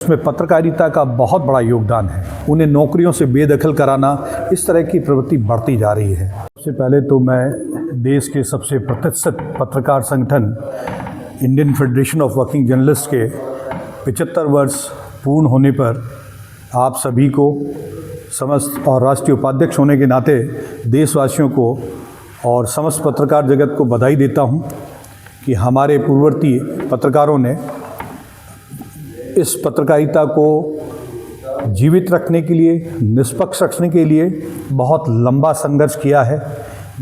उसमें पत्रकारिता का बहुत बड़ा योगदान है। उन्हें नौकरियों से बेदखल कराना, इस तरह की प्रवृत्ति बढ़ती जा रही है। सबसे पहले तो मैं देश के सबसे प्रतिष्ठित पत्रकार संगठन Indian federation of working journalist के 75 वर्ष पूर्ण होने पर आप सभी को समस्त और राष्ट्रीय उपाध्यक्ष होने के नाते देशवासियों को और समस्त पत्रकार जगत को बधाई देता हूं कि हमारे पूर्ववर्ती पत्रकारों ने इस पत्रकारिता को जीवित रखने के लिए, निष्पक्ष रखने के लिए बहुत लंबा संघर्ष किया है।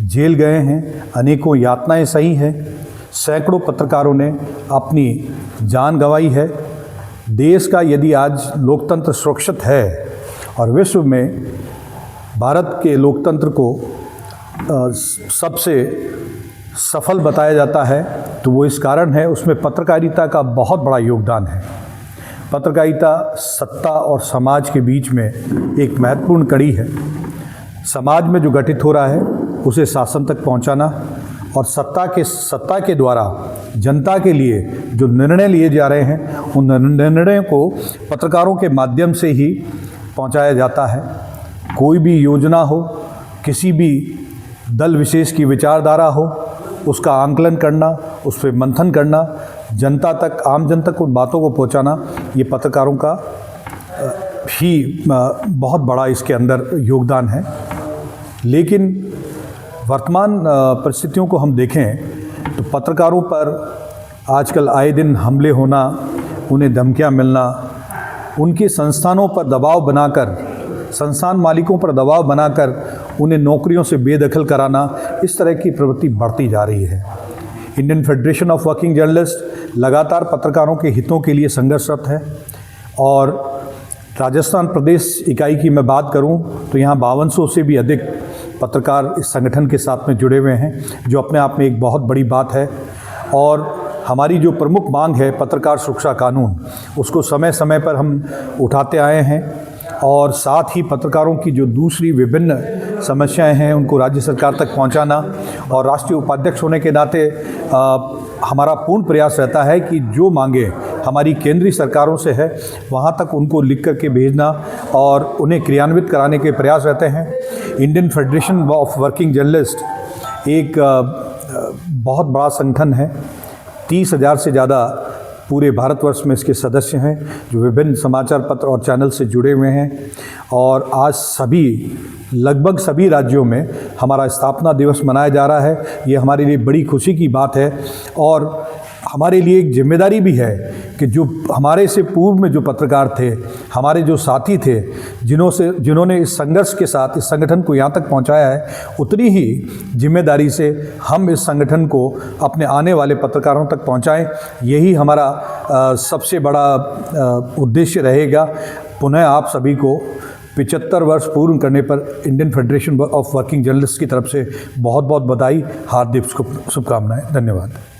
जेल गए हैं, अनेकों यातनाएं सही हैं, सैकड़ों पत्रकारों ने अपनी जान गंवाई है। देश का यदि आज लोकतंत्र सुरक्षित है और विश्व में भारत के लोकतंत्र को सबसे सफल बताया जाता है तो वो इस कारण है, उसमें पत्रकारिता का बहुत बड़ा योगदान है। पत्रकारिता सत्ता और समाज के बीच में एक महत्वपूर्ण कड़ी है। समाज में जो घटित हो रहा है उसे शासन तक पहुंचाना और सत्ता के द्वारा जनता के लिए जो निर्णय लिए जा रहे हैं उन निर्णयों को पत्रकारों के माध्यम से ही पहुंचाया जाता है। कोई भी योजना हो, किसी भी दल विशेष की विचारधारा हो, उसका आंकलन करना, उस पर मंथन करना, जनता तक, आम जनता तक उन बातों को पहुंचाना, ये पत्रकारों का ही बहुत बड़ा इसके अंदर योगदान है। लेकिन वर्तमान परिस्थितियों को हम देखें तो पत्रकारों पर आजकल आए दिन हमले होना, उन्हें धमकियां मिलना, उनके संस्थानों पर दबाव बनाकर, संस्थान मालिकों पर दबाव बनाकर उन्हें नौकरियों से बेदखल कराना, इस तरह की प्रवृत्ति बढ़ती जा रही है। Indian federation of working journalist लगातार पत्रकारों के हितों के लिए संघर्षरत है और राजस्थान प्रदेश इकाई की मैं बात करूं तो यहाँ 5200 से भी अधिक पत्रकार इस संगठन के साथ में जुड़े हुए हैं, जो अपने आप में एक बहुत बड़ी बात है। और हमारी जो प्रमुख मांग है पत्रकार सुरक्षा कानून, उसको समय समय पर हम उठाते आए हैं और साथ ही पत्रकारों की जो दूसरी विभिन्न समस्याएं हैं उनको राज्य सरकार तक पहुंचाना। और राष्ट्रीय उपाध्यक्ष होने के नाते हमारा पूर्ण प्रयास रहता है कि जो मांगे हमारी केंद्रीय सरकारों से है वहां तक उनको लिख करके भेजना और उन्हें क्रियान्वित कराने के प्रयास रहते हैं। Indian federation of working journalist एक बहुत बड़ा संगठन है। 30,000 से ज़्यादा पूरे भारतवर्ष में इसके सदस्य हैं जो विभिन्न समाचार पत्र और चैनल से जुड़े हुए हैं। और आज लगभग सभी राज्यों में हमारा स्थापना दिवस मनाया जा रहा है। ये हमारे लिए बड़ी खुशी की बात है और हमारे लिए एक जिम्मेदारी भी है कि जो हमारे से पूर्व में जो पत्रकार थे, हमारे जो साथी थे, जिन्होंने इस संघर्ष के साथ इस संगठन को यहाँ तक पहुँचाया है, उतनी ही जिम्मेदारी से हम इस संगठन को अपने आने वाले पत्रकारों तक पहुँचाएं। यही हमारा सबसे बड़ा उद्देश्य रहेगा। पुनः आप सभी को 75 वर्ष पूर्ण करने पर Indian federation of working journalist की तरफ से बहुत बहुत बधाई, हार्दिक शुभकामनाएं। धन्यवाद।